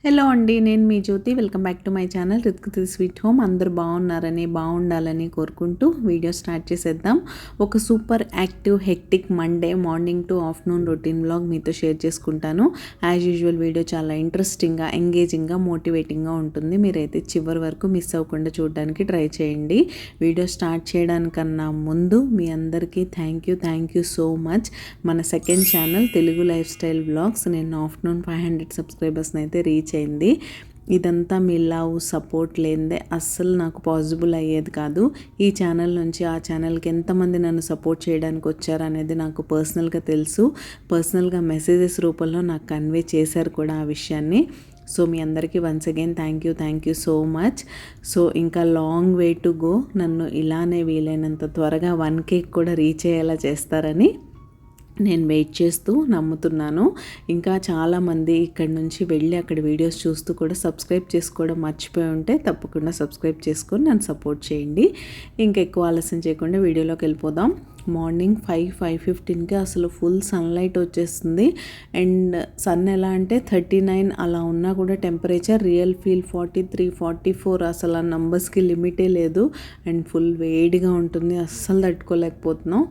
Hello అండి, నేను మీ Jyothi. Welcome back to my channel రిత్కు స్వీట్ హోమ్. అందరూ బాగుండాలని కోరుకుంటూ వీడియో స్టార్ట్ చేసేద్దాం. ఒక super active hectic Monday morning to afternoon routine vlog మీతో షేర్ చేసుకుంటాను. యాజ్ యూజువల్ వీడియో చాలా ఇంట్రెస్టింగ్గా, ఎంగేజింగ్గా, మోటివేటింగ్గా ఉంటుంది. మీరైతే చివరి వరకు మిస్ అవ్వకుండా చూడడానికి ట్రై చేయండి. వీడియో స్టార్ట్ చేయడానికన్నా ముందు మీ అందరికీ థ్యాంక్ యూ సో మచ్. మన second channel Telugu life style vlogs నేను ఆఫ్టర్నూన్ 500 సబ్స్క్రైబర్స్ని అయితే రీచ్ అయింది. ఇదంతా మీ లవ్ సపోర్ట్ లేనిదే అస్సలు నాకు పాసిబుల్ అయ్యేది కాదు. ఈ ఛానల్ నుంచి ఆ ఛానల్కి ఎంతమంది నన్ను సపోర్ట్ చేయడానికి వచ్చారు అనేది నాకు పర్సనల్గా తెలుసు. పర్సనల్గా మెసేజెస్ రూపంలో నాకు కన్వే చేశారు కూడా ఆ విషయాన్ని. సో మీ అందరికీ once again thank you so much. So ఇంకా లాంగ్ వే టు గో. నన్ను ఇలానే వీలైనంత త్వరగా 1K కూడా రీచ్ అయ్యేలా చేస్తారని నేను వెయిట్ చేస్తూ నమ్ముతున్నాను. ఇంకా చాలామంది ఇక్కడ నుంచి వెళ్ళి అక్కడ వీడియోస్ చూస్తూ కూడా సబ్స్క్రైబ్ చేసుకోవడం మర్చిపోయి ఉంటే తప్పకుండా సబ్స్క్రైబ్ చేసుకొని నన్ను సపోర్ట్ చేయండి. ఇంకా ఎక్కువ ఆలస్యం చేయకుండా వీడియోలోకి వెళ్ళిపోదాం. మార్నింగ్ 5:15కి అసలు ఫుల్ సన్లైట్ వచ్చేస్తుంది. అండ్ సన్ ఎలా అంటే 39 అలా ఉన్నా కూడా టెంపరేచర్ రియల్ ఫీల్ 43, 44 అసలు ఆ నంబర్స్కి లిమిటే లేదు. అండ్ ఫుల్ వేడిగా ఉంటుంది, అస్సలు తట్టుకోలేకపోతున్నాం.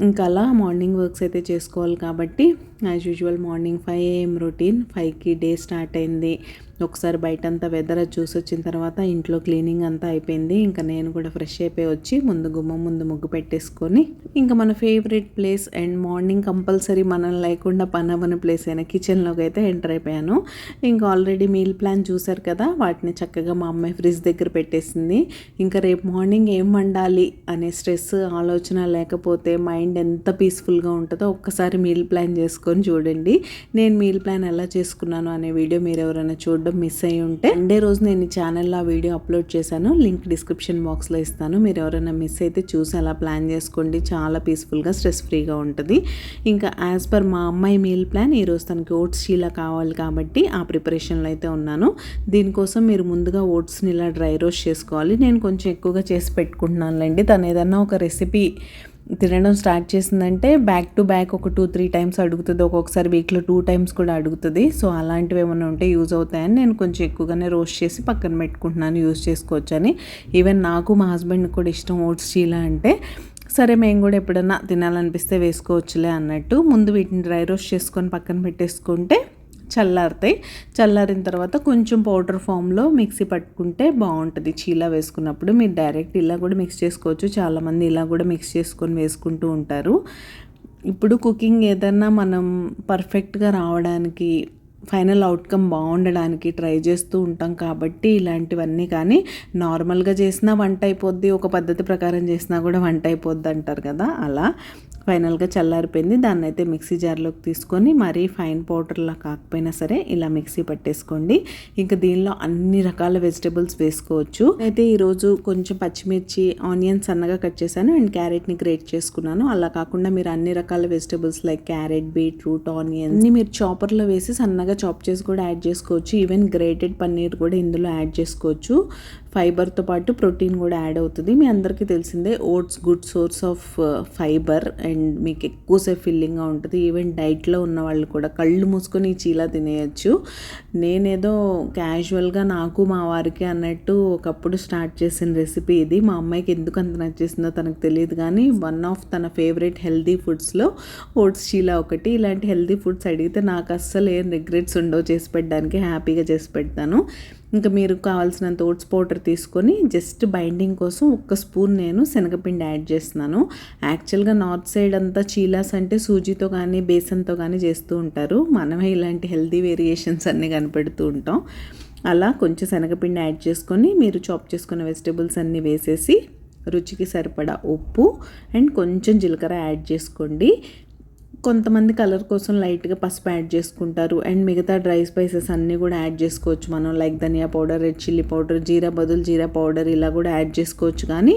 ఇంకా అలా మార్నింగ్ వర్క్స్ అయితే చేసుకోవాలి కాబట్టి as usual morning 5 AM routine. 5కి డే స్టార్ట్ అయింది. ఒకసారి బయటంతా వెదర్ చూసి వచ్చిన తర్వాత ఇంట్లో క్లీనింగ్ అంతా అయిపోయింది. ఇంకా నేను కూడా ఫ్రెష్ అయిపోయి వచ్చి గుమ్మం ముందు ముగ్గు పెట్టేసుకొని ఇంకా మన favourite place and morning compulsory మనం లేకుండా పనవని ప్లేస్ అయిన కిచెన్లోకి అయితే ఎంటర్ అయిపోయాను. ఇంకా ఆల్రెడీ మీల్ ప్లాన్ చూసారు కదా, వాటిని చక్కగా మా అమ్మాయి ఫ్రిడ్జ్ దగ్గర పెట్టేసింది. ఇంకా రేపు మార్నింగ్ ఏం వండాలి అనే స్ట్రెస్ ఆలోచన లేకపోతే మైండ్ ఎంత పీస్ఫుల్గా ఉంటుందో ఒక్కసారి మీల్ ప్లాన్ చేసుకొని చూడండి. నేను మీల్ ప్లాన్ ఎలా చేసుకున్నాను అనే వీడియో మీరు ఎవరైనా చూడడం మిస్ అయ్యి ఉంటే సండే రోజు నేను ఈ ఛానల్లో ఆ వీడియో అప్లోడ్ చేశాను. లింక్ డిస్క్రిప్షన్ బాక్స్లో ఇస్తాను. మీరు ఎవరైనా మిస్ అయితే చూసి అలా ప్లాన్ చేసుకోండి. చాలా పీస్ఫుల్గా, స్ట్రెస్ ఫ్రీగా ఉంటుంది. ఇంకా యాజ్ పర్ మా అమ్మాయి మీల్ ప్లాన్ ఈరోజు తనకి ఓట్స్ చీలా కావాలి కాబట్టి ఆ ప్రిపరేషన్లో అయితే ఉన్నాను. దీనికోసం మీరు ముందుగా ఓట్స్ని ఇలా డ్రై రోస్ట్ చేసుకోవాలి. నేను కొంచెం ఎక్కువగా చేసి పెట్టుకుంటున్నానులేండి. తను ఏదన్నా ఒక రెసిపీ తినడం స్టార్ట్ చేసిందంటే బ్యాక్ టు బ్యాక్ ఒక 2-3 టైమ్స్ అడుగుతుంది. ఒక్కొక్కసారి వీక్లో 2 టైమ్స్ కూడా అడుగుతుంది. సో అలాంటివి ఏమైనా ఉంటే యూజ్ అవుతాయని నేను కొంచెం ఎక్కువగానే రోస్ట్ చేసి పక్కన పెట్టుకుంటున్నాను, యూజ్ చేసుకోవచ్చు అని. ఈవెన్ నాకు మా హస్బెండ్కి కూడా ఇష్టం ఓట్స్ చీలా అంటే. సరే మేము కూడా ఎప్పుడన్నా తినాలనిపిస్తే వేసుకోవచ్చులే అన్నట్టు ముందు వీటిని డ్రై రోస్ట్ చేసుకొని పక్కన పెట్టేసుకుంటే చల్లారుతాయి. చల్లారిన తర్వాత కొంచెం పౌడర్ ఫామ్లో మిక్సీ పట్టుకుంటే బాగుంటుంది. చీలా వేసుకున్నప్పుడు మీరు డైరెక్ట్ ఇలా కూడా మిక్స్ చేసుకోవచ్చు. చాలామంది ఇలా కూడా మిక్స్ చేసుకొని వేసుకుంటూ ఉంటారు. ఇప్పుడు కుకింగ్ ఏదన్నా మనం పర్ఫెక్ట్గా రావడానికి, ఫైనల్ అవుట్కమ్ బాగుండడానికి ట్రై చేస్తూ ఉంటాం కాబట్టి ఇలాంటివన్నీ. కానీ నార్మల్గా చేసినా వంట అయిపోద్ది, ఒక పద్ధతి ప్రకారం చేసినా కూడా వంట అయిపోద్ది అంటారు కదా, అలా ఫైనల్గా చల్లారిపోయింది. దాన్ని అయితే మిక్సీ జార్లోకి తీసుకొని మరీ ఫైన్ పౌడర్లా కాకపోయినా సరే ఇలా మిక్సీ పట్టేసుకోండి. ఇంకా దీనిలో అన్ని రకాల వెజిటబుల్స్ వేసుకోవచ్చు. అయితే ఈరోజు కొంచెం పచ్చిమిర్చి, ఆనియన్స్ సన్నగా కట్ చేశాను అండ్ క్యారెట్ని గ్రేట్ చేసుకున్నాను. అలా కాకుండా మీరు అన్ని రకాల vegetables like carrot, beetroot, onion అన్ని మీరు చాపర్లో వేసి సన్నగా చాప్ చేసి కూడా యాడ్ చేసుకోవచ్చు. ఈవెన్ గ్రేటెడ్ పన్నీర్ కూడా ఇందులో యాడ్ చేసుకోవచ్చు. ఫైబర్తో పాటు ప్రోటీన్ కూడా యాడ్ అవుతుంది. మీ అందరికీ తెలిసిందే oats good source of fibre and మీకు ఎక్కువసేపు ఫిల్లింగ్గా ఉంటుంది. ఈవెన్ డైట్లో ఉన్న వాళ్ళు కూడా కళ్ళు మూసుకొని చీలా తినేయచ్చు. నేనేదో క్యాజువల్గా నాకు మా వారికి అన్నట్టు ఒకప్పుడు స్టార్ట్ చేసిన రెసిపీ ఇది. మా అమ్మాయికి ఎందుకు అంత నచ్చేసిందో తనకు తెలియదు కానీ వన్ ఆఫ్ తన ఫేవరెట్ హెల్దీ ఫుడ్స్లో ఓట్స్ చీలా ఒకటి. ఇలాంటి హెల్దీ ఫుడ్స్ అడిగితే నాకు అస్సలు ఏం రిగ్రెట్స్ ఉండవు, చేసి పెట్టడానికి హ్యాపీగా చేసి పెడతాను. ఇంకా మీరు కావాల్సినంత ఓట్స్ పౌడర్ తీసుకొని జస్ట్ బైండింగ్ కోసం 1 స్పూన్ నేను శనగపిండి యాడ్ చేస్తున్నాను. యాక్చువల్గా నార్త్ సైడ్ అంతా చీలాస్ అంటే సూజీతో కానీ బేసన్తో కానీ చేస్తూ ఉంటారు. మనమే ఇలాంటి హెల్దీ వేరియేషన్స్ అన్నీ కనిపెడుతూ ఉంటాం. అలా కొంచెం శనగపిండి యాడ్ చేసుకొని మీరు చాప్ చేసుకున్న వెజిటబుల్స్ అన్నీ వేసేసి రుచికి సరిపడా ఉప్పు అండ్ కొంచెం జీలకర్ర యాడ్ చేసుకోండి. కొంతమంది కలర్ కోసం లైట్గా పసుపు యాడ్ చేసుకుంటారు అండ్ మిగతా డ్రై స్పైసెస్ అన్నీ కూడా యాడ్ చేసుకోవచ్చు మనం, లైక్ ధనియా పౌడర్, రెడ్ చిల్లీ పౌడర్, జీరా బదులు జీరా పౌడర్ ఇలా కూడా యాడ్ చేసుకోవచ్చు. కానీ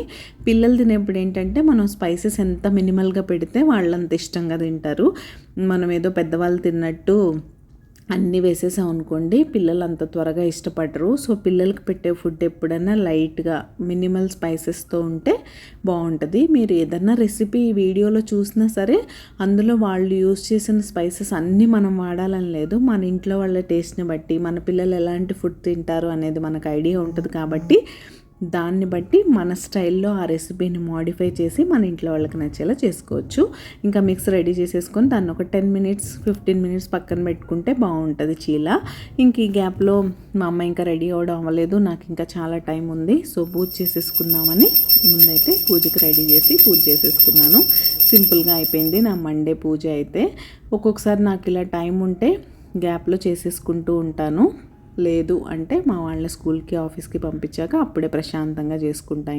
పిల్లలు తినేప్పుడు ఏంటంటే మనం స్పైసెస్ ఎంత మినిమల్గా పెడితే వాళ్ళు అంత ఇష్టంగా తింటారు. మనం ఏదో పెద్దవాళ్ళు తిన్నట్టు అన్నీ వేసేసాం అనుకోండి పిల్లలు అంత త్వరగా ఇష్టపడరు. సో పిల్లలకి పెట్టే ఫుడ్ ఎప్పుడైనా లైట్గా మినిమల్ స్పైసెస్తో ఉంటే బాగుంటుంది. మీరు ఏదన్నా రెసిపీ వీడియోలో చూసినా సరే అందులో వాళ్ళు యూస్ చేసిన స్పైసెస్ అన్నీ మనం వాడాలని లేదు. మన ఇంట్లో వాళ్ళ టేస్ట్ని బట్టి మన పిల్లలు ఎలాంటి ఫుడ్ తింటారు అనేది మనకు ఐడియా ఉంటుంది కాబట్టి దాన్ని బట్టి మన స్టైల్లో ఆ రెసిపీని మోడిఫై చేసి మన ఇంట్లో వాళ్ళకి నచ్చేలా చేసుకోవచ్చు. ఇంకా మిక్స్ రెడీ చేసేసుకొని దాన్ని ఒక 10 మినిట్స్ 15 మినిట్స్ పక్కన పెట్టుకుంటే బాగుంటుంది చీల. ఇంక ఈ గ్యాప్లో మా అమ్మ ఇంకా రెడీ అవ్వడం అవ్వలేదు, నాకు ఇంకా చాలా టైం ఉంది. సో పూజ చేసేసుకుందామని ముందైతే పూజకి రెడీ చేసి పూజ చేసేసుకున్నాను. సింపుల్గా అయిపోయింది నా మండే పూజ అయితే. ఒక్కొక్కసారి నాకు ఇలా టైం ఉంటే గ్యాప్లో చేసేసుకుంటూ ఉంటాను, లేదు అంటే మా వాళ్ళ స్కూల్కి ఆఫీస్కి పంపించాక అప్పుడే ప్రశాంతంగా చేసుకుంటా.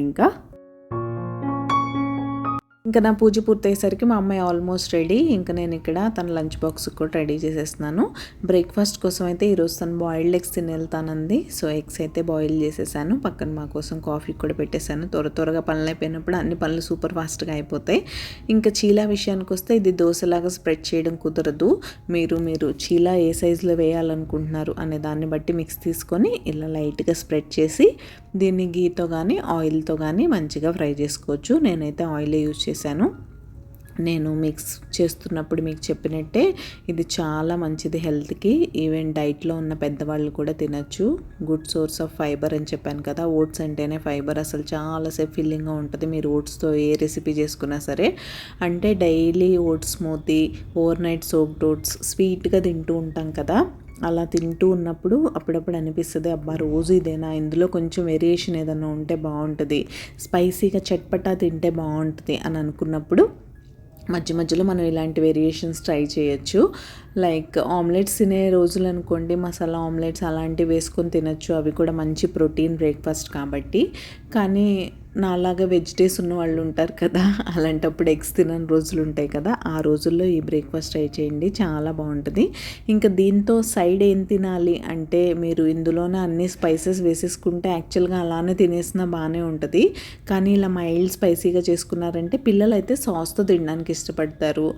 ఇంకా నా పూజ పూర్తయ్యేసరికి మా అమ్మాయి ఆల్మోస్ట్ రెడీ. ఇంకా నేను ఇక్కడ తన లంచ్ బాక్స్ కూడా రెడీ చేసేస్తున్నాను. బ్రేక్ఫాస్ట్ కోసం అయితే ఈరోజు తను బాయిల్డ్ ఎగ్స్ తిని వెళ్తానంది. సో ఎగ్స్ అయితే బాయిల్ చేసేసాను, పక్కన మా కోసం కాఫీ కూడా పెట్టేశాను. త్వరగా పనులు అయిపోయినప్పుడు అన్ని పనులు సూపర్ ఫాస్ట్గా అయిపోతాయి. ఇంకా చీలా విషయానికి వస్తే ఇది దోశలాగా స్ప్రెడ్ చేయడం కుదరదు. మీరు చీలా ఏ సైజులో వేయాలనుకుంటున్నారు అనే దాన్ని బట్టి మిక్స్ తీసుకొని ఇలా లైట్గా స్ప్రెడ్ చేసి దీన్ని గీతో కానీ ఆయిల్తో కానీ మంచిగా ఫ్రై చేసుకోవచ్చు. నేనైతే ఆయిలే యూజ్ చేశాను. నేను మిక్స్ చేస్తున్నప్పుడు మీకు చెప్పినట్టే ఇది చాలా మంచిది హెల్త్కి. ఈవెన్ డైట్లో ఉన్న పెద్దవాళ్ళు కూడా తినచ్చు. గుడ్ సోర్స్ ఆఫ్ ఫైబర్ అని చెప్పాను కదా, ఓట్స్ అంటేనే ఫైబర్. అసలు చాలాసేపు ఫిల్లింగ్గా ఉంటుంది మీరు ఓట్స్తో ఏ రెసిపీ చేసుకున్నా సరే. అంటే daily oats smoothie, overnight soaked oats స్వీట్గా తింటూ ఉంటాం కదా, అలా తింటూ ఉన్నప్పుడు అప్పుడప్పుడు అనిపిస్తుంది అబ్బా రోజు ఇదేనా, ఇందులో కొంచెం వేరియేషన్ ఏదైనా ఉంటే బాగుంటుంది, స్పైసీగా చట్పటా తింటే బాగుంటుంది అని అనుకున్నప్పుడు మధ్యలో మనం ఇలాంటి వేరియేషన్స్ ట్రై చేయొచ్చు. లైక్ ఆమ్లెట్స్ తినే రోజులు అనుకోండి మసాలా ఆమ్లెట్స్ అలాంటివి వేసుకొని తినచ్చు, అవి కూడా మంచి ప్రోటీన్ బ్రేక్ఫాస్ట్ కాబట్టి. కానీ నాలాగా వెజిటేస్ ఉన్న వాళ్ళు ఉంటారు కదా, అలాంటప్పుడు ఎగ్స్ తినని రోజులు ఉంటాయి కదా, ఆ రోజుల్లో ఈ బ్రేక్ఫాస్ట్ ట్రై చేయండి, చాలా బాగుంటుంది. ఇంకా దీంతో సైడ్ ఏం తినాలి అంటే మీరు ఇందులోనే అన్ని స్పైసెస్ వేసేసుకుంటే యాక్చువల్గా అలానే తినేసినా బాగానే ఉంటుంది. కానీ ఇలా మైల్డ్ స్పైసీగా చేసుకున్నారంటే పిల్లలు అయితే సాస్తో తినడానికి ఇష్టపడతారు.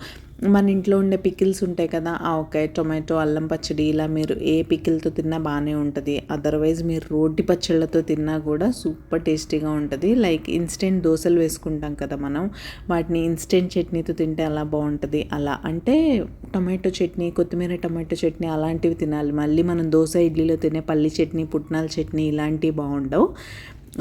మన ఇంట్లో ఉండే పికిల్స్ ఉంటాయి కదా, ఆవకాయ, టొమాటో, అల్లం పచ్చడి, ఇలా మీరు ఏ పికిల్తో తిన్నా బాగానే ఉంటుంది. అదర్వైజ్ మీరు రోటి పచ్చళ్ళతో తిన్నా కూడా సూపర్ టేస్టీగా ఉంటుంది. లైక్ ఇన్స్టెంట్ దోశలు వేసుకుంటాం కదా మనం, వాటిని ఇన్స్టెంట్ చట్నీతో తింటే అలా బాగుంటుంది. అలా అంటే టొమాటో చట్నీ, కొత్తిమీర టొమాటో చట్నీ అలాంటివి తినాలి. మళ్ళీ మనం దోశ ఇడ్లీలో తినే పల్లి చట్నీ, పుట్నాల చట్నీ ఇలాంటివి బాగుండవు.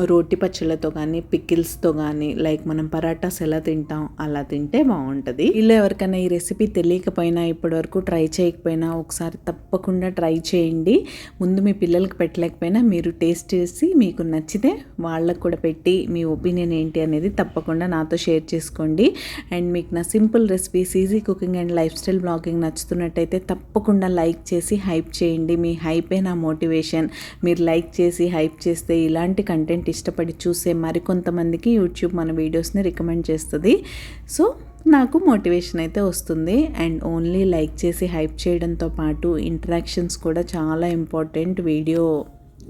రోటి పచ్చళ్ళతో కానీ పికిల్స్తో కానీ లైక్ మనం పరాటాస్ ఎలా తింటాం అలా తింటే బాగుంటుంది. ఇలా ఎవరికైనా ఈ రెసిపీ తెలియకపోయినా ఇప్పటివరకు ట్రై చేయకపోయినా ఒకసారి తప్పకుండా ట్రై చేయండి. ముందు మీ పిల్లలకి పెట్టలేకపోయినా మీరు టేస్ట్ చేసి మీకు నచ్చితే వాళ్ళకు కూడా పెట్టి మీ ఒపీనియన్ ఏంటి అనేది తప్పకుండా నాతో షేర్ చేసుకోండి. అండ్ మీకు నా simple recipes, easy cooking and life style blogging నచ్చుతున్నట్టయితే తప్పకుండా లైక్ చేసి హైప్ చేయండి. మీ హైపే నా మోటివేషన్. మీరు లైక్ చేసి హైప్ చేస్తే ఇలాంటి కంటెంట్ ఇష్టపడి చూసే మరికొంతమందికి యూట్యూబ్ మన వీడియోస్ని రికమెండ్ చేస్తుంది. సో నాకు మోటివేషన్ అయితే వస్తుంది. అండ్ ఓన్లీ లైక్ చేసి హైప్ చేయడంతో పాటు ఇంటరాక్షన్స్ కూడా చాలా ఇంపార్టెంట్. వీడియో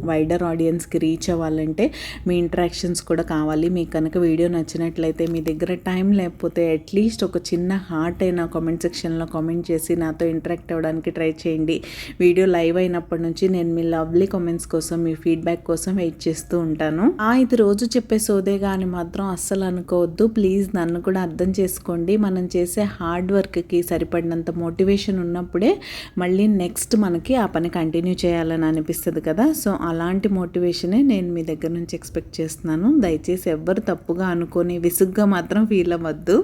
వైడర్ ఆడియన్స్కి రీచ్ అవ్వాలంటే మీ ఇంటరాక్షన్స్ కూడా కావాలి. మీకు కనుక వీడియో నచ్చినట్లయితే మీ దగ్గర టైం లేకపోతే అట్లీస్ట్ ఒక చిన్న హార్ట్ అయినా కామెంట్ సెక్షన్లో కామెంట్ చేసి నాతో ఇంటరాక్ట్ అవ్వడానికి ట్రై చేయండి. వీడియో లైవ్ అయినప్పటి నుంచి నేను మీ లవ్లీ కామెంట్స్ కోసం, మీ ఫీడ్బ్యాక్ కోసం వెయిట్ చేస్తూ ఉంటాను. ఇది రోజు చెప్పే సోదే కానీ మాత్రం అస్సలు అనుకోవద్దు ప్లీజ్, నన్ను కూడా అర్థం చేసుకోండి. మనం చేసే హార్డ్ వర్క్కి సరిపడినంత మోటివేషన్ ఉన్నప్పుడే మళ్ళీ నెక్స్ట్ మనకి ఆ పని కంటిన్యూ చేయాలని అనిపిస్తుంది కదా. సో అలాంటి మోటివేషనే నేను మీ దగ్గర నుంచి ఎక్స్పెక్ట్ చేస్తున్నాను. దయచేసి ఎవ్వరు తప్పుగా అనుకొని విసుగ్గా మాత్రం ఫీల్ అవ్వద్దు.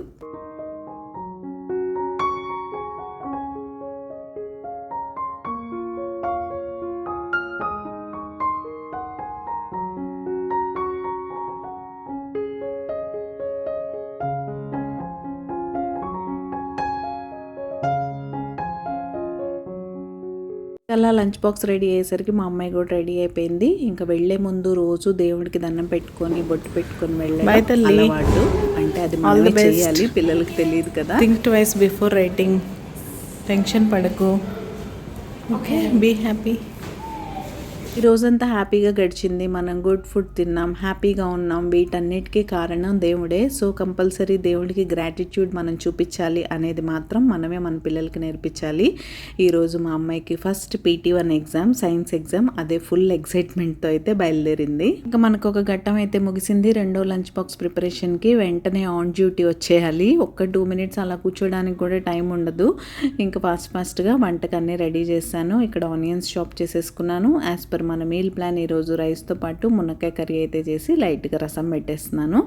అలా లంచ్ బాక్స్ రెడీ అయ్యేసరికి మా అమ్మాయి కూడా రెడీ అయిపోయింది. ఇంకా వెళ్లే ముందు రోజు దేవుడికి దండం పెట్టుకొని బొట్టు పెట్టుకొని వెళ్ళడం అలవాటు. అంటే అది మనమే చేయాలి, పిల్లలకి తెలియదు కదా. Think twice before writing. Tension పడకు, ఓకే, బీ హ్యాపీ. ఈ రోజంతా హ్యాపీగా గడిచింది. మనం గుడ్ ఫుడ్ తిన్నాం, హ్యాపీగా ఉన్నాం. వీటన్నిటికీ కారణం దేవుడే. సో కంపల్సరీ దేవుడికి గ్రాటిట్యూడ్ మనం చూపించాలి అనేది మాత్రం మనమే మన పిల్లలకి నేర్పించాలి. ఈరోజు మా అమ్మాయికి first PT1 exam, science exam. అదే ఫుల్ ఎక్సైట్మెంట్తో అయితే బయలుదేరింది. ఇంకా మనకు ఒక ఘట్టం అయితే ముగిసింది. రెండో లంచ్ బాక్స్ ప్రిపరేషన్కి వెంటనే ఆన్ డ్యూటీ వచ్చేయాలి. 2 మినిట్స్ అలా కూర్చోడానికి కూడా టైం ఉండదు. ఇంకా ఫాస్ట్గా వంటకన్నీ రెడీ చేశాను. ఇక్కడ ఆనియన్స్ చాప్ చేసేసుకున్నాను. యాజ్ పర్ మన మీల్ ప్లాన్ ఈరోజు రైస్తో పాటు మునక్కాయ కర్రీ అయితే చేసి లైట్గా రసం పెట్టేస్తున్నాను.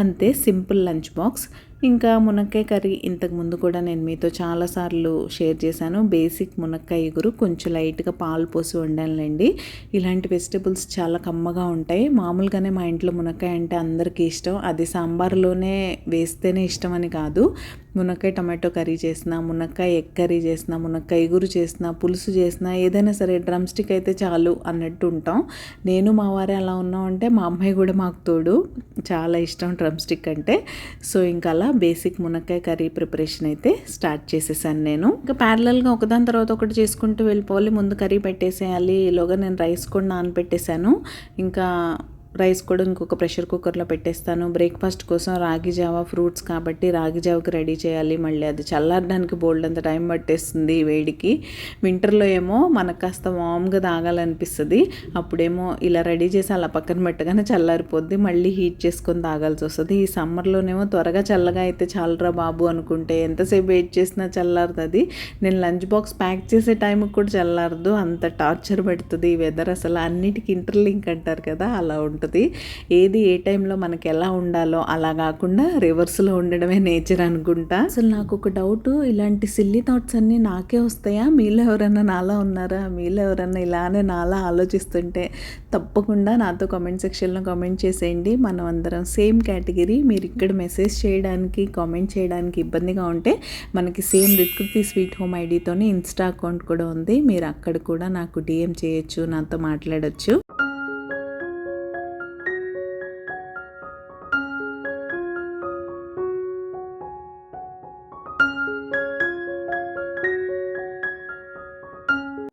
అంతే, సింపుల్ లంచ్ బాక్స్. ఇంకా మునక్కాయ కర్రీ ఇంతకుముందు కూడా నేను మీతో చాలాసార్లు షేర్ చేశాను. బేసిక్ మునక్కాయ ఇగురు కొంచెం లైట్గా పాలు పోసి వండాలండి. ఇలాంటి వెజిటబుల్స్ చాలా కమ్మగా ఉంటాయి. మామూలుగానే మా ఇంట్లో మునక్కాయ అంటే అందరికీ ఇష్టం. అది సాంబార్లోనే వేస్తేనే ఇష్టం అని కాదు. మునక్కాయ టమాటో కర్రీ చేసిన, మునక్కాయ ఎగ్ కర్రీ చేసిన, మునక్కాయ ఇగురు చేసిన, పులుసు చేసిన, ఏదైనా సరే డ్రమ్ స్టిక్ అయితే చాలు అన్నట్టు ఉంటాం. నేను మా వారే అలా ఉన్నామంటే మా అమ్మాయి కూడా మాకు తోడు. చాలా ఇష్టం డ్రమ్ స్టిక్ అంటే. సో ఇంకా అలా బేసిక్ మునక్కాయ కర్రీ ప్రిపరేషన్ అయితే స్టార్ట్ చేసేసాను నేను. ఇంకా ప్యారలల్గా ఒకదాని తర్వాత ఒకటి చేసుకుంటూ వెళ్ళిపోవాలి. ముందు కర్రీ పెట్టేసేయాలి. ఈలోగా నేను రైస్ కూడా నానబెట్టేశాను. ఇంకా రైస్ కూడా ఇంకొక ప్రెషర్ కుక్కర్లో పెట్టేస్తాను. బ్రేక్ఫాస్ట్ కోసం రాగి జావా, ఫ్రూట్స్ కాబట్టి రాగి జావకి రెడీ చేయాలి. మళ్ళీ అది చల్లారడానికి బోల్డ్ అంత టైం పట్టేస్తుంది వేడికి. వింటర్లో ఏమో మనకు కాస్త వామ్గా తాగాలనిపిస్తుంది. అప్పుడేమో ఇలా రెడీ చేసి అలా పక్కన పెట్టగానే చల్లారిపోద్ది. మళ్ళీ హీట్ చేసుకొని తాగాల్సి వస్తుంది. ఈ సమ్మర్లోనేమో త్వరగా చల్లగా అయితే చాలరా బాబు అనుకుంటే ఎంతసేపు వెయిట్ చేసినా చల్లారుతుంది. నేను లంచ్ బాక్స్ ప్యాక్ చేసే టైంకి కూడా చల్లారదు. అంత టార్చర్ పెడుతుంది ఈ వెదర్. అసలు అన్నిటికీ ఇంటర్లింక్ అంటారు కదా, అలా ఉంటుంది. ఏది ఏ టైంలో మనకి ఎలా ఉండాలో అలా కాకుండా రివర్స్లో ఉండడమే నేచర్ అనుకుంటా. అసలు నాకు ఒక డౌట్, ఇలాంటి సిల్లీ థాట్స్ అన్నీ నాకే వస్తాయా? మీలో ఎవరన్నా నాలా ఉన్నారా? మీలో ఎవరన్నా ఇలానే నాలా ఆలోచిస్తుంటే తప్పకుండా నాతో కామెంట్ సెక్షన్లో కామెంట్ చేసేయండి. మనం అందరం సేమ్ కేటగిరీ. మీరు ఇక్కడ మెసేజ్ చేయడానికి, కామెంట్ చేయడానికి ఇబ్బందిగా ఉంటే మనకి సేమ్ రిత్కృతి స్వీట్ హోమ్ ఐడితోనే ఇన్స్టా అకౌంట్ కూడా ఉంది. మీరు అక్కడ కూడా నాకు DM చేయొచ్చు, నాతో మాట్లాడొచ్చు.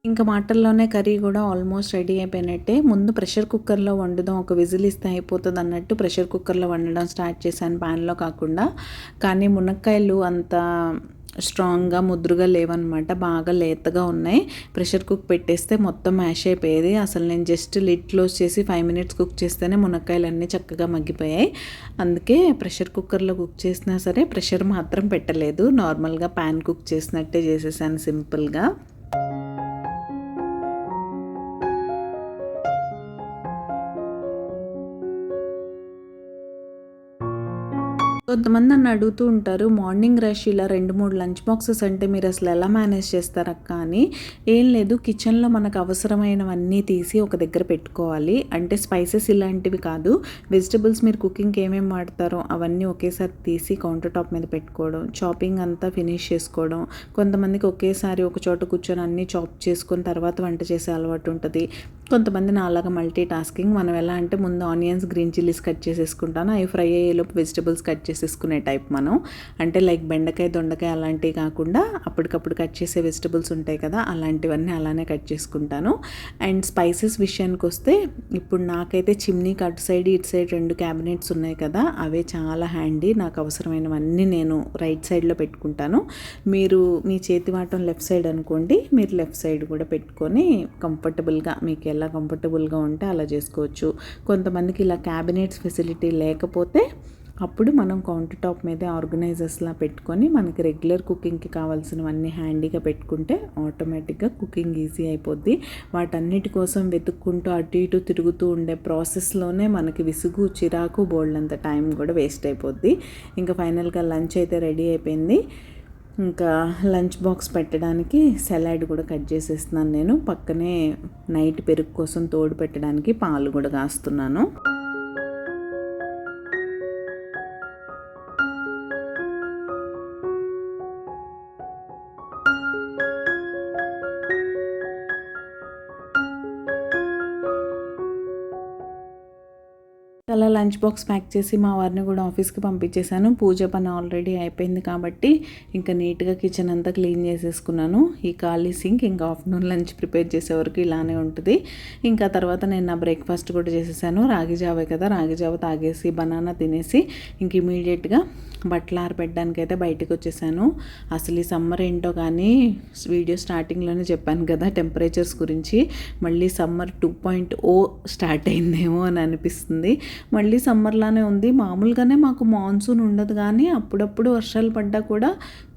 ఇంకా మాటల్లోనే కర్రీ కూడా ఆల్మోస్ట్ రెడీ అయిపోయినట్టే. ముందు ప్రెషర్ కుక్కర్లో వండుదాం, ఒక విజిల్ ఇస్తే అయిపోతుంది అన్నట్టు ప్రెషర్ కుక్కర్లో వండడం స్టార్ట్ చేశాను, ప్యాన్లో కాకుండా. కానీ మునక్కాయలు అంత స్ట్రాంగ్గా ముద్దురుగా లేవన్నమాట, బాగా లేతగా ఉన్నాయి. ప్రెషర్ కుక్ పెట్టేస్తే మొత్తం మ్యాష్ అయిపోయేది. అసలు నేను జస్ట్ లిడ్ క్లోజ్ చేసి 5 మినిట్స్ కుక్ చేస్తేనే మునక్కాయలు అన్నీ చక్కగా మగ్గిపోయాయి. అందుకే ప్రెషర్ కుక్కర్లో కుక్ చేసినా సరే ప్రెషర్ మాత్రం పెట్టలేదు. నార్మల్గా ప్యాన్ కుక్ చేసినట్టే చేసేసాను సింపుల్గా. కొంతమంది నన్ను అడుగుతూ ఉంటారు, మార్నింగ్ రష్ ఇలా 2-3 లంచ్ బాక్సెస్ అంటే మీరు అసలు ఎలా మేనేజ్ చేస్తారక్క అని. ఏం లేదు, కిచెన్లో మనకు అవసరమైనవన్నీ తీసి ఒక దగ్గర పెట్టుకోవాలి. అంటే స్పైసెస్ ఇలాంటివి కాదు, వెజిటబుల్స్ మీరు కుకింగ్కి ఏమేమి వాడతారో అవన్నీ ఒకేసారి తీసి కౌంటర్ టాప్ మీద పెట్టుకోవడం, చాపింగ్ అంతా ఫినిష్ చేసుకోవడం. కొంతమందికి ఒకేసారి ఒక చోట కూర్చొని అన్నీ చాప్ చేసుకొని తర్వాత వంట చేసే అలవాటు ఉంటుంది. కొంతమంది నాలాగా మల్టీ టాస్కింగ్. మనం ఎలా అంటే ముందు ఆనియన్స్, గ్రీన్ చిల్లీస్ కట్ చేసేసుకుంటాను, అవి ఫ్రై అయ్యేలోపు వెజిటబుల్స్ కట్ చేసేసుకునే టైప్ మనం. అంటే లైక్ బెండకాయ, దొండకాయ అలాంటివి కాకుండా అప్పటికప్పుడు కట్ చేసే వెజిటబుల్స్ ఉంటాయి కదా, అలాంటివన్నీ అలానే కట్ చేసుకుంటాను. అండ్ స్పైసెస్ విషయానికి వస్తే ఇప్పుడు నాకైతే చిమ్నీకి అటు సైడ్ ఇటు సైడ్ 2 క్యాబినెట్స్ ఉన్నాయి కదా, అవే చాలా హ్యాండీ. నాకు అవసరమైనవన్నీ నేను రైట్ సైడ్లో పెట్టుకుంటాను. మీరు మీ చేతి వాటం లెఫ్ట్ సైడ్ అనుకోండి, మీరు లెఫ్ట్ సైడ్ కూడా పెట్టుకొని కంఫర్టబుల్గా మీకు ఎలా కంఫర్టబుల్గా ఉంటే అలా చేసుకోవచ్చు. కొంతమందికి ఇలా క్యాబినెట్స్ ఫెసిలిటీ లేకపోతే అప్పుడు మనం కౌంటర్ టాప్ మీదే ఆర్గనైజర్స్లా పెట్టుకొని మనకి రెగ్యులర్ కుకింగ్కి కావాల్సినవన్నీ హ్యాండీగా పెట్టుకుంటే ఆటోమేటిక్గా కుకింగ్ ఈజీ అయిపోద్ది. వాటన్నిటి కోసం వెతుక్కుంటూ అటు ఇటు తిరుగుతూ ఉండే ప్రాసెస్లోనే మనకి విసుగు, చిరాకు, బోల్డంత టైం కూడా వేస్ట్ అయిపోద్ది. ఇంకా ఫైనల్గా లంచ్ అయితే రెడీ అయిపోయింది. ఇంకా లంచ్ బాక్స్ పెట్టడానికి సలాడ్ కూడా కట్ చేసేస్తున్నాను నేను. పక్కనే నైట్ పెరుగు కోసం తోడు పెట్టడానికి పాలు కూడా కాస్తున్నాను. అలా లంచ్ బాక్స్ ప్యాక్ చేసి మా వారిని కూడా ఆఫీస్కి పంపించేశాను. పూజ పని ఆల్రెడీ అయిపోయింది కాబట్టి ఇంకా నీట్గా కిచెన్ అంతా క్లీన్ చేసేసుకున్నాను. ఈ ఖాళీ సింక్ ఇంకా ఆఫ్టర్నూన్ లంచ్ ప్రిపేర్ చేసే వరకు ఇలానే ఉంటుంది. ఇంకా తర్వాత నేను నా బ్రేక్ఫాస్ట్ కూడా చేసేసాను. రాగి జావే కదా, రాగి జావ తాగేసి బనానా తినేసి ఇంక ఇమీడియట్గా బట్టలు ఆరబెట్టడానికి అయితే బయటకు వచ్చేసాను. అసలు ఈ సమ్మర్ ఏంటో కానీ వీడియో స్టార్టింగ్లోనే చెప్పాను కదా టెంపరేచర్స్ గురించి, మళ్ళీ సమ్మర్ 2.0 స్టార్ట్ అయిందేమో అని అనిపిస్తుంది. మళ్ళీ సమ్మర్లానే ఉంది. మామూలుగానే మాకు మాన్సూన్ ఉండదు కానీ అప్పుడప్పుడు వర్షాలు పడ్డా కూడా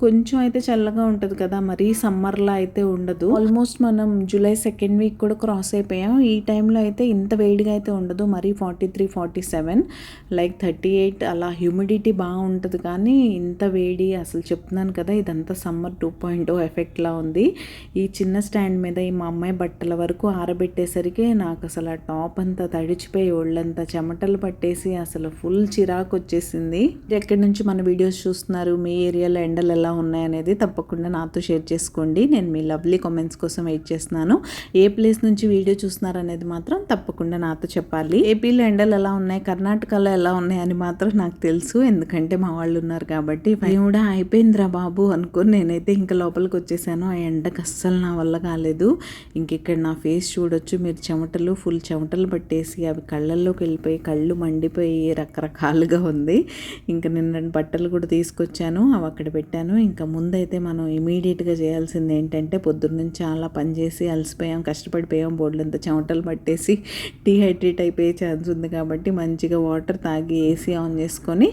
కొంచెం అయితే చల్లగా ఉంటుంది కదా, మరీ సమ్మర్లా అయితే ఉండదు. ఆల్మోస్ట్ మనం జూలై 2nd వీక్ కూడా క్రాస్ అయిపోయాం. ఈ టైంలో అయితే ఇంత వేడిగా అయితే ఉండదు, మరీ 43, 47 లైక్ 38 అలా హ్యూమిడిటీ బాగుంటుంది. కానీ ఇంత వేడి అసలు చెప్తున్నాను కదా, ఇదంతా సమ్మర్ 2.0 ఎఫెక్ట్లా ఉంది. ఈ చిన్న స్టాండ్ మీద ఈ మా అమ్మాయి బట్టల వరకు ఆరబెట్టేసరికి నాకు అసలు ఆ టాప్ అంతా తడిచిపోయి ఒళ్ళంతా చెమటలు పట్టేసి అసలు ఫుల్ చిరాకు వచ్చేసింది. ఎక్కడి నుంచి మన వీడియోస్ చూస్తున్నారు, మీ ఏరియాలో ఎండలు ఎలా ఉన్నాయనేది తప్పకుండా నాతో షేర్ చేసుకోండి. నేను మీ లవ్లీ కామెంట్స్ కోసం వెయిట్ చేస్తున్నాను. ఏ ప్లేస్ నుంచి వీడియో చూస్తున్నారు అనేది మాత్రం తప్పకుండా నాతో చెప్పాలి. ఏపీలో ఎండలు ఎలా ఉన్నాయి, కర్ణాటకలో ఎలా ఉన్నాయి అని మాత్రం నాకు తెలుసు, ఎందుకంటే మా వాళ్ళు ఉన్నారు కాబట్టి. కూడా అయిపోయిందిరా బాబు అనుకుని నేనైతే ఇంకా లోపలికి వచ్చేసాను. ఆ ఎండకు అస్సలు నా వల్ల కాలేదు. ఇంకెక్కడ నా ఫేస్ చూడొచ్చు మీరు, చెమటలు ఫుల్ చెమటలు పట్టేసి అవి కళ్ళల్లోకి వెళ్ళిపోయి కళ్ళు మండిపోయి రకరకాలుగా ఉంది. ఇంకా నిన్న బట్టలు కూడా తీసుకొచ్చాను, అవి అక్కడ పెట్టాను. ఇంకా ముందైతే మనం ఇమీడియట్గా చేయాల్సింది ఏంటంటే పొద్దున్న చాలా పని చేసి అలసిపోయాం, కష్టపడిపోయాం, బోర్డులంతా చెమటలు పట్టేసి డీహైడ్రేట్ అయిపోయే ఛాన్స్ ఉంది కాబట్టి మంచిగా వాటర్ తాగి ఏసీ ఆన్ చేసుకొని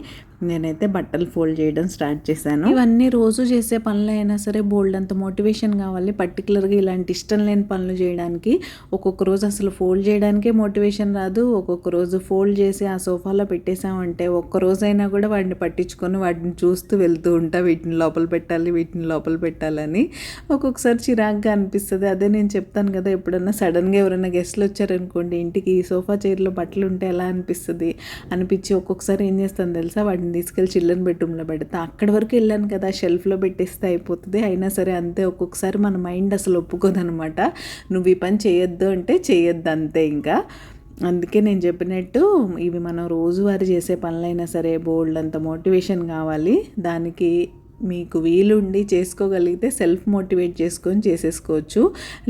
నేనైతే బట్టలు ఫోల్డ్ చేయడం స్టార్ట్ చేశాను. ఇవన్నీ రోజు చేసే పనులు అయినా సరే బోల్డ్ అంత మోటివేషన్ కావాలి. పర్టికులర్గా ఇలాంటి ఇష్టం లేని పనులు చేయడానికి ఒక్కొక్క రోజు అసలు ఫోల్డ్ చేయడానికే మోటివేషన్ రాదు. ఒక్కొక్క రోజు ఫోల్డ్ చేసి ఆ సోఫాలో పెట్టేసామంటే ఒక్క రోజైనా కూడా వాటిని పట్టించుకొని వాటిని చూస్తూ వెళ్తూ ఉంటా, వీటిని లోపల పెట్టాలి, వీటిని లోపల పెట్టాలని. ఒక్కొక్కసారి చిరాగ్గా అనిపిస్తుంది. అదే నేను చెప్తాను కదా, ఎప్పుడన్నా సడన్గా ఎవరైనా గెస్ట్లు వచ్చారనుకోండి ఇంటికి, ఈ సోఫా చైర్లో బట్టలు ఉంటే ఎలా అనిపిస్తుంది అనిపించి ఒక్కొక్కసారి ఏం చేస్తాను తెలుసా, వాటిని తీసుకెళ్ళి చిల్డ్రన్ బెడ్రూమ్లో పెడతా. అక్కడి వరకు వెళ్ళాను కదా, షెల్ఫ్లో పెట్టేస్తే అయిపోతుంది. అయినా సరే అంతే, ఒక్కొక్కసారి మన మైండ్ అసలు ఒప్పుకోదనమాట. నువ్వు ఈ పని చేయొద్దు అంటే చేయొద్దు అంతే. ఇంకా అందుకే నేను చెప్పినట్టు ఇవి మనం రోజువారీ చేసే పనులైనా సరే బోల్డ్ అంత మోటివేషన్ కావాలి. దానికి మీకు వీలుండి చేసుకోగలిగితే సెల్ఫ్ మోటివేట్ చేసుకొని చేసేసుకోవచ్చు.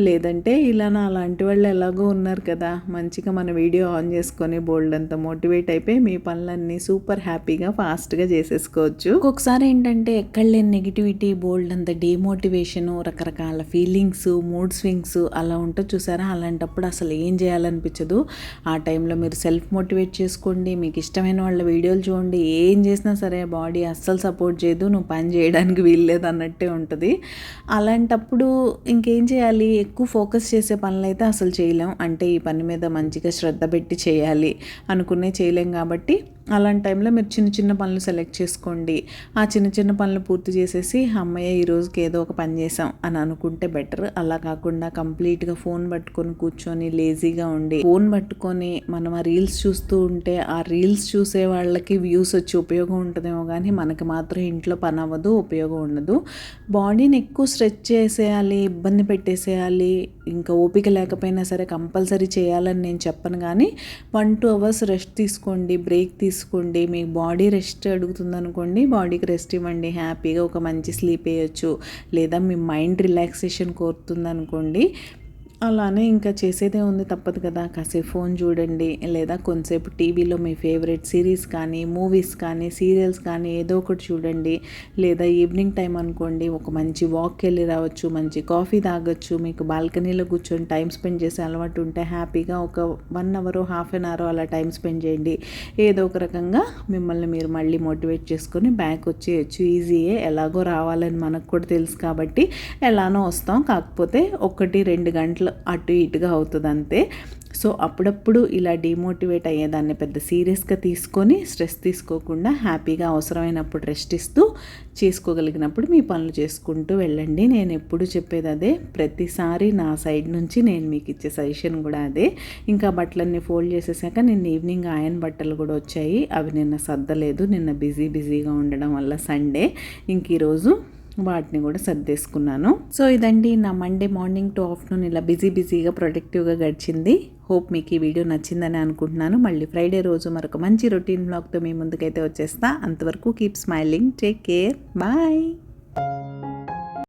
లేదంటే ఇలా నా అలాంటి వాళ్ళు ఎలాగో ఉన్నారు కదా, మంచిగా మన వీడియో ఆన్ చేసుకొని బోల్డ్ అంతా మోటివేట్ అయిపోయి మీ పనులన్నీ సూపర్ హ్యాపీగా ఫాస్ట్గా చేసేసుకోవచ్చు. ఒక్కొక్కసారి ఏంటంటే ఎక్కడ లేని నెగిటివిటీ, బోల్డ్ అంత డిమోటివేషను, రకరకాల ఫీలింగ్స్, మూడ్ స్వింగ్స్ అలా ఉంటుంది చూసారా. అలాంటప్పుడు అసలు ఏం చేయాలనిపించదు. ఆ టైంలో మీరు సెల్ఫ్ మోటివేట్ చేసుకోండి, మీకు ఇష్టమైన వాళ్ళ వీడియోలు చూడండి. ఏం చేసినా సరే బాడీ అస్సలు సపోర్ట్ చేయదు, నువ్వు పని చేయడానికి వీల్లేదు అన్నట్టే ఉంటుంది. అలాంటప్పుడు ఇంకేం చేయాలి, ఎక్కువ ఫోకస్ చేసే పనులు అయితే అసలు చేయలేం. అంటే ఈ పని మీద మంచిగా శ్రద్ధ పెట్టి చేయాలి అనుకునే చేయలేం కాబట్టి అలాంటి టైంలో మీరు చిన్న చిన్న పనులు సెలెక్ట్ చేసుకోండి. ఆ చిన్న చిన్న పనులు పూర్తి చేసేసి అమ్మయ్య ఈ రోజుకి ఏదో ఒక పని చేసాం అని అనుకుంటే బెటర్. అలా కాకుండా కంప్లీట్గా ఫోన్ పట్టుకొని కూర్చొని లేజీగా ఉండి ఫోన్ పట్టుకొని మనం ఆ రీల్స్ చూస్తూ ఉంటే ఆ రీల్స్ చూసే వాళ్ళకి వ్యూస్ వచ్చి ఉపయోగం ఉంటుందేమో కానీ మనకి మాత్రం ఇంట్లో పని అవ్వదు, ఉపయోగం ఉండదు. బాడీని ఎక్కువ స్ట్రెచ్ చేసేయాలి, ఇబ్బంది పెట్టేసేయాలి, ఇంకా ఓపిక లేకపోయినా సరే కంపల్సరీ చేయాలని నేను చెప్పను. కానీ 1-2 అవర్స్ రెస్ట్ తీసుకోండి, బ్రేక్ తీసుకోండి. మీకు బాడీ రెస్ట్ అడుగుతుంది అనుకోండి, బాడీకి రెస్ట్ ఇవ్వండి, హ్యాపీగా ఒక మంచి స్లీప్ వేయచ్చు. లేదా మీ మైండ్ రిలాక్సేషన్ కోరుతుంది అనుకోండి, అలానే ఇంకా చేసేదే ఉంది, తప్పదు కదా. కాసేపు ఫోన్ చూడండి, లేదా కొంతసేపు టీవీలో మీ ఫేవరెట్ సిరీస్ కానీ మూవీస్ కానీ సీరియల్స్ కానీ ఏదో ఒకటి చూడండి. లేదా ఈవినింగ్ టైం అనుకోండి, ఒక మంచి వాక్కి వెళ్ళి రావచ్చు, మంచి కాఫీ తాగొచ్చు. మీకు బాల్కనీలో కూర్చొని టైం స్పెండ్ చేసే అలవాటు ఉంటే హ్యాపీగా ఒక 1 అవర్, హాఫ్ అన్ అవర్ అలా టైం స్పెండ్ చేయండి. ఏదో ఒక రకంగా మిమ్మల్ని మీరు మళ్ళీ మోటివేట్ చేసుకొని బ్యాక్ వచ్చేయచ్చు. ఈజీయే, ఎలాగో రావాలని మనకు కూడా తెలుసు కాబట్టి ఎలానో వస్తాం. కాకపోతే 1-2 గంటలు అటు ఇటుగా అవుతుంది అంతే. సో అప్పుడప్పుడు ఇలా డిమోటివేట్ అయ్యేదాన్ని పెద్ద సీరియస్గా తీసుకొని స్ట్రెస్ తీసుకోకుండా హ్యాపీగా అవసరమైనప్పుడు రెస్ట్ ఇస్తూ చేసుకోగలిగినప్పుడు మీ పనులు చేసుకుంటూ వెళ్ళండి. నేను ఎప్పుడు చెప్పేది అదే, ప్రతిసారి నా సైడ్ నుంచి నేను మీకు ఇచ్చే సజెషన్ కూడా అదే. ఇంకా బట్టలన్నీ ఫోల్డ్ చేసేసాక నిన్న ఈవినింగ్ ఆయన బట్టలు కూడా వచ్చాయి. అవి నిన్న సర్దలేదు, నిన్న బిజీగా ఉండడం వల్ల సండే. ఇంక ఈరోజు వాటిని కూడా సర్దేసుకున్నాను. సో ఇదండి నా మండే మార్నింగ్ టు ఆఫ్టర్నూన్ ఇలా బిజీగా ప్రొడక్టివ్గా గడిచింది. హోప్ మీకు ఈ వీడియో నచ్చిందని అనుకుంటున్నాను. మళ్ళీ ఫ్రైడే రోజు మరొక మంచి రొటీన్ బ్లాగ్తో మీ ముందుకైతే వచ్చేస్తా. అంతవరకు keep smiling, take care, bye.